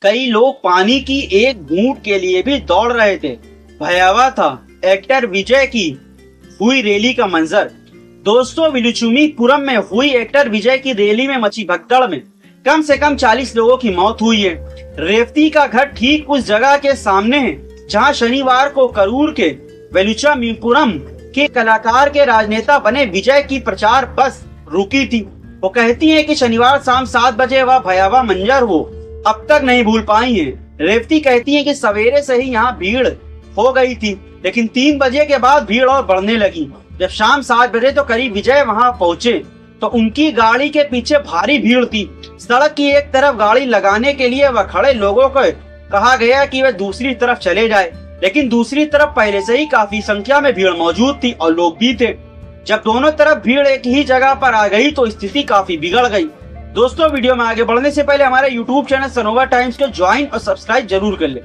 कई लोग पानी की एक बूंद के लिए भी दौड़ रहे थे। भयावह था एक्टर विजय की हुई रैली का मंजर। दोस्तों, विलुचुमीपुरम में हुई एक्टर विजय की रैली में मची भगदड़ में कम से कम 40 लोगों की मौत हुई है। रेवती का घर ठीक उस जगह के सामने है जहां शनिवार को करूर के विलुचुमीपुरम के कलाकार के राजनेता बने विजय की प्रचार बस रुकी थी। वो कहती है कि शनिवार शाम 7 बजे वह भयावह मंजर वो अब तक नहीं भूल पाई है। रेवती कहती है कि सवेरे से ही यहाँ भीड़ हो गई थी, लेकिन 3 बजे के बाद भीड़ और बढ़ने लगी। जब शाम 7 बजे तो करीब विजय वहां पहुंचे तो उनकी गाड़ी के पीछे भारी भीड़ थी। सड़क की एक तरफ गाड़ी लगाने के लिए वह खड़े लोगों को कहा गया कि वे दूसरी तरफ चले जाए, लेकिन दूसरी तरफ पहले से ही काफी संख्या में भीड़ मौजूद थी और लोग भी थे। जब दोनों तरफ भीड़ एक ही जगह पर आ गई तो स्थिति काफी बिगड़ गई। दोस्तों, वीडियो में आगे बढ़ने से पहले हमारे यूट्यूब चैनल सनोवा टाइम्स को ज्वाइन और सब्सक्राइब जरूर कर ले।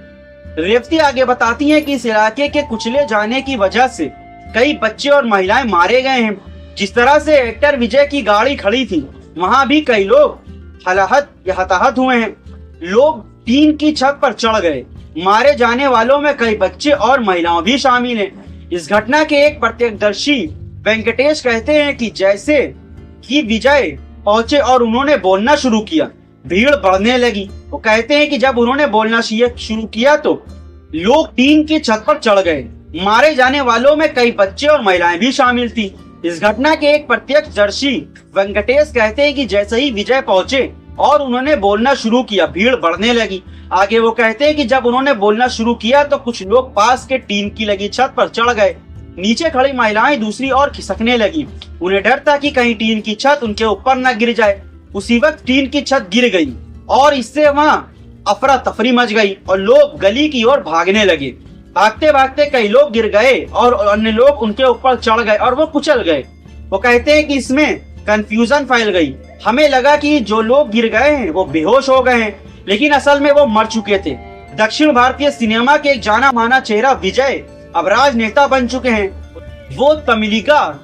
रेवती आगे बताती हैं कि इस इलाके के कुचले जाने की वजह से कई बच्चे और महिलाएं मारे गए हैं। जिस तरह से एक्टर विजय की गाड़ी खड़ी थी वहां भी कई लोग हताहत हुए हैं। लोग टीन की छत पर चढ़ गए। मारे जाने वालों में कई बच्चे और महिलाएं भी शामिल हैं। इस घटना के एक प्रत्यक्षदर्शी वेंकटेश कहते हैं कि जैसे ही विजय पहुंचे और उन्होंने बोलना शुरू किया, भीड़ बढ़ने लगी। वो कहते हैं कि जब उन्होंने बोलना शुरू किया तो लोग टीन की छत पर चढ़ गए। मारे जाने वालों में कई बच्चे और महिलाएं भी शामिल थी। इस घटना के एक प्रत्यक्षदर्शी वेंकटेश कहते हैं कि जैसे ही विजय पहुंचे और उन्होंने बोलना शुरू किया, भीड़ बढ़ने लगी। आगे वो कहते हैं कि जब उन्होंने बोलना शुरू किया तो कुछ लोग पास के टीन की लगी छत पर चढ़ गए। नीचे खड़ी महिलाएं दूसरी ओर खिसकने लगी। उन्हें डर था कि कहीं टीन की छत उनके ऊपर न गिर जाए। उसी वक्त टीन की छत गिर गई और इससे वहां अफरा तफरी मच गई और लोग गली की ओर भागने लगे। भागते भागते कई लोग गिर गए और अन्य लोग उनके ऊपर चढ़ गए और वो कुचल गए। वो कहते हैं कि इसमें कंफ्यूजन फैल गई। हमें लगा कि जो लोग गिर गए हैं वो बेहोश हो गए हैं, लेकिन असल में वो मर चुके थे। दक्षिण भारतीय सिनेमा के एक जाना माना चेहरा विजय अब राजनेता बन चुके हैं। वो तमिलिका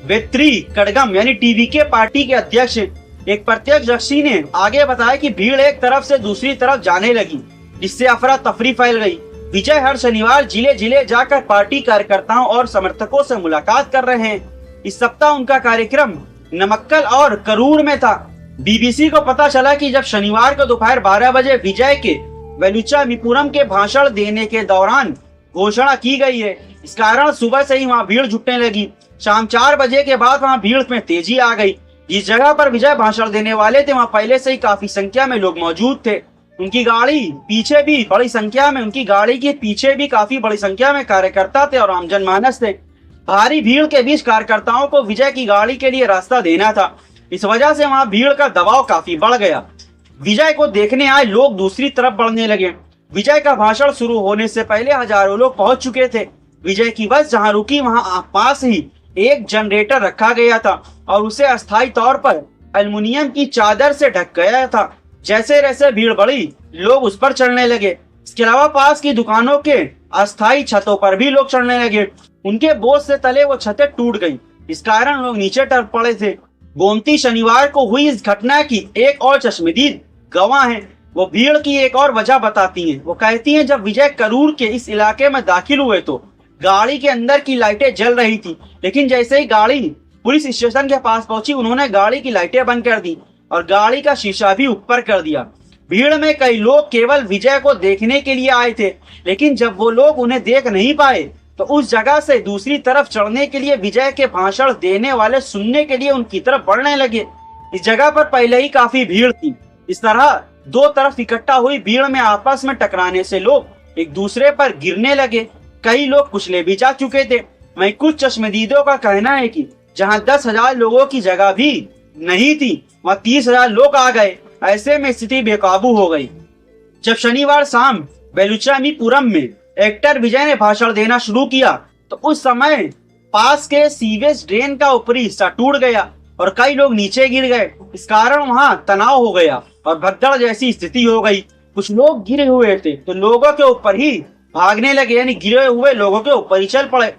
वेत्री कड़गम यानी टीवी के पार्टी के अध्यक्ष हैं। एक प्रत्यक्षदर्शी ने आगे बताया कि भीड़ एक तरफ से दूसरी तरफ जाने लगी, जिससे अफरा तफरी फैल गई। विजय हर शनिवार जिले जिले जाकर पार्टी कार्यकर्ताओं और समर्थकों से मुलाकात कर रहे हैं। इस सप्ताह उनका कार्यक्रम नमक्कल और करूर में था। बीबीसी को पता चला कि जब शनिवार को दोपहर 12 बजे विजय के विलुचुमीपुरम के भाषण देने के दौरान घोषणा की गई है। इस कारण सुबह से ही वहां भीड़ जुटने लगी। शाम 4 बजे के बाद वहां भीड़ में तेजी आ गई। जिस जगह पर विजय भाषण देने वाले थे वहां पहले से ही काफी संख्या में लोग मौजूद थे। उनकी गाड़ी के पीछे भी काफी बड़ी संख्या में कार्यकर्ता थे और आम जनमानस थे। भारी भीड़ के बीच कार्यकर्ताओं को विजय की गाड़ी के लिए रास्ता देना था। इस वजह से वहां भीड़ का दबाव काफी बढ़ गया। विजय को देखने आए लोग दूसरी तरफ बढ़ने लगे। विजय का भाषण शुरू होने से पहले हजारों लोग पहुंच चुके थे। विजय की बस जहां रुकी वहां पास ही एक जनरेटर रखा गया था और उसे अस्थायी तौर पर एल्युमिनियम की चादर से ढक गया था। जैसे जैसे भीड़ बढ़ी, लोग उस पर चढ़ने लगे। इसके अलावा पास की दुकानों के अस्थायी छतों पर भी लोग चढ़ने लगे। उनके बोझ से तले वो छतें टूट गई। इस कारण लोग नीचे टप पड़े थे। गोमती शनिवार को हुई इस घटना की एक और चश्मदीद गवाह है। वो भीड़ की एक और वजह बताती हैं। वो कहती हैं जब विजय करूर के इस इलाके में दाखिल हुए तो गाड़ी के अंदर की लाइटें जल रही थी, लेकिन जैसे ही गाड़ी पुलिस स्टेशन के पास पहुंची उन्होंने गाड़ी की लाइटें बंद कर दी और गाड़ी का शीशा भी ऊपर कर दिया। भीड़ में कई लोग केवल विजय को देखने के लिए आए थे, लेकिन जब वो लोग उन्हें देख नहीं पाए तो उस जगह से दूसरी तरफ चढ़ने के लिए विजय के भाषण देने वाले सुनने के लिए उनकी तरफ बढ़ने लगे। इस जगह पर पहले ही काफी भीड़ थी। इस तरह दो तरफ इकट्ठा हुई भीड़ में आपस में टकराने से लोग एक दूसरे पर गिरने लगे। कई लोग कुचले भी जा चुके थे। वहीं कुछ चश्मदीदों का कहना है कि जहां 10,000 लोगों की जगह भी नहीं थी वहां 30,000 लोग आ गए। ऐसे में स्थिति बेकाबू हो गई। जब शनिवार शाम विलुचुमीपुरम में एक्टर विजय ने भाषण देना शुरू किया तो उस समय पास के सीवेज ड्रेन का ऊपरी हिस्सा टूट गया और कई लोग नीचे गिर गए। इस कारण वहां तनाव हो गया और भगदड़ जैसी स्थिति हो गई। कुछ लोग गिरे हुए थे तो लोगों के ऊपर ही भागने लगे, यानी गिरे हुए लोगों के ऊपर ही चल पड़े।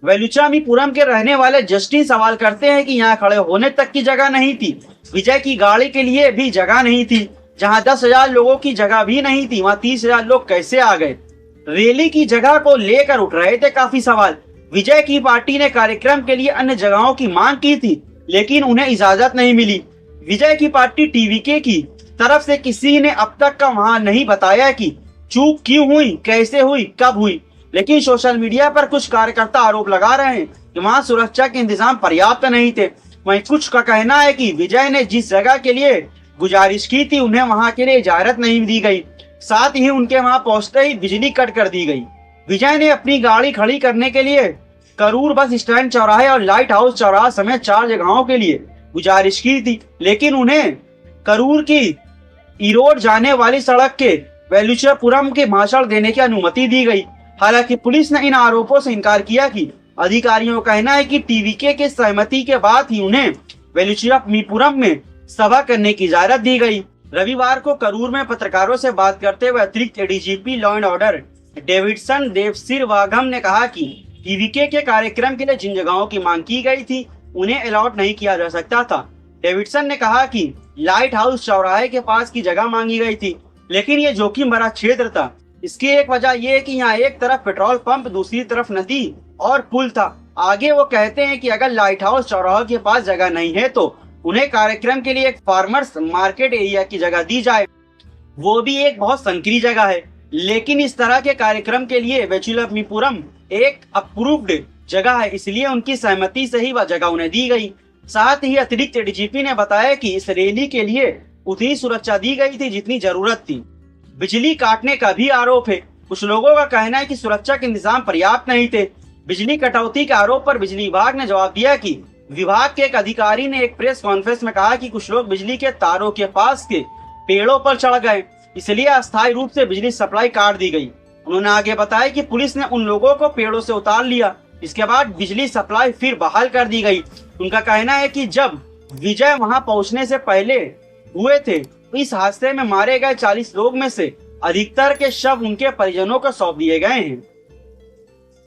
विलुचुमीपुरम के रहने वाले जस्टिन सवाल करते हैं कि यहाँ खड़े होने तक की जगह नहीं थी, विजय की गाड़ी के लिए भी जगह नहीं थी। जहां 10,000 लोगों की जगह भी नहीं थी, वहां 30,000 लोग कैसे आ गए। रैली की जगह को लेकर उठ रहे थे काफी सवाल। विजय की पार्टी ने कार्यक्रम के लिए अन्य जगहों की मांग की थी, लेकिन उन्हें इजाजत नहीं मिली। विजय की पार्टी टीवीके की तरफ से किसी ने अब तक का वहां नहीं बताया कि चूक क्यों हुई, कैसे हुई, कब हुई। लेकिन सोशल मीडिया पर कुछ कार्यकर्ता आरोप लगा रहे हैं कि वहां सुरक्षा के इंतजाम पर्याप्त नहीं थे। वहीं कुछ का कहना है कि विजय ने जिस जगह के लिए गुजारिश की थी, उन्हें वहां के लिए इजाजत नहीं दी गई। साथ ही उनके वहां पहुंचते ही बिजली कट कर दी गई। विजय ने अपनी गाड़ी खड़ी करने के लिए करूर बस स्टैंड चौराहे और लाइट हाउस चौराहा समेत 4 जगहों के लिए गुजारिश की थी, लेकिन उन्हें करूर की ईरोड जाने वाली सड़क के वेलुचरपुरम के भाषण देने की अनुमति दी गई। हालांकि पुलिस ने इन आरोपों से इनकार किया कि अधिकारियों का कहना है कि टीवीके के सहमति के बाद ही उन्हें वेलुचरपुरम में सभा करने की इजाजत दी गई। रविवार को करूर में पत्रकारों से बात करते हुए अतिरिक्त ADGP law and order Davidson Devasirvatham ने कहा कि टीवीके के कार्यक्रम के लिए जिन जगहों की मांग की गई थी, उन्हें अलॉट नहीं किया जा सकता था। डेविडसन ने कहा कि लाइट हाउस चौराहे के पास की जगह मांगी गई थी, लेकिन ये जोखिम भरा क्षेत्र था। इसकी एक वजह यह है कि यहाँ एक तरफ पेट्रोल पंप, दूसरी तरफ नदी और पुल था। आगे वो कहते हैं कि अगर लाइट हाउस चौराहे के पास जगह नहीं है तो उन्हें कार्यक्रम के लिए एक फार्मर्स मार्केट एरिया की जगह दी जाए, वो भी एक बहुत संकरी जगह है। लेकिन इस तरह के कार्यक्रम के लिए वेलुचरपुरम एक अप्रूव्ड जगह है, इसलिए उनकी सहमति से ही वह जगह उन्हें दी गई। साथ ही अतिरिक्त एडीजीपी ने बताया कि इस रैली के लिए उतनी सुरक्षा दी गई थी जितनी जरूरत थी। बिजली काटने का भी आरोप है। कुछ लोगों का कहना है कि सुरक्षा के इंतजाम पर्याप्त नहीं थे। बिजली कटौती के आरोप पर बिजली विभाग ने जवाब दिया कि विभाग के एक अधिकारी ने एक प्रेस कॉन्फ्रेंस में कहा कि कुछ लोग बिजली के तारों के पास के पेड़ों पर चढ़ गए, इसलिए अस्थायी रूप से बिजली सप्लाई काट दी गई। उन्होंने आगे बताया कि पुलिस ने उन लोगों को पेड़ों से उतार लिया, इसके बाद बिजली सप्लाई फिर बहाल कर दी गई। उनका कहना है कि जब विजय वहां पहुंचने से पहले हुए थे, इस हादसे में मारे गए 40 लोग में से अधिकतर के शव उनके परिजनों को सौंप दिए गए हैं।